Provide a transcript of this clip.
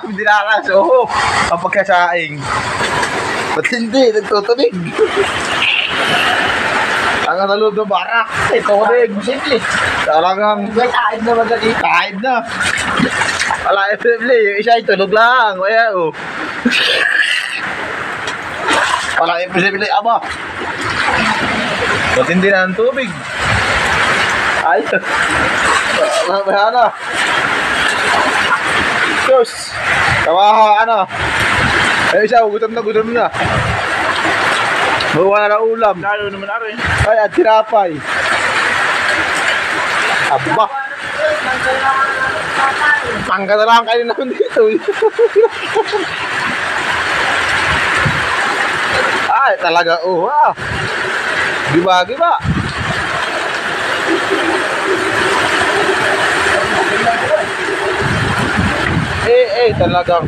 Hindi nakakas. Oo. Ang pagkasaing. Ba't hindi? Nagtutunig. Ang naloob ng barak. Tunig. Simple. Talagang Kahit na madali. kahit na. Wala FFL. Yung isa ay tulog lang. Kaya oh. Wala FFL. Aba. Ba't hindi na ang tubig? Ay. Mamaya na. Diyos. Kawaha ano. Ay isa, gutom na. Bawa na ng ulam. Lalo naman rin. Ay, at tinapay. Aba. Tangga na lang kayo naman dito. Ay, talaga. Oh, wow. Giba. Talagang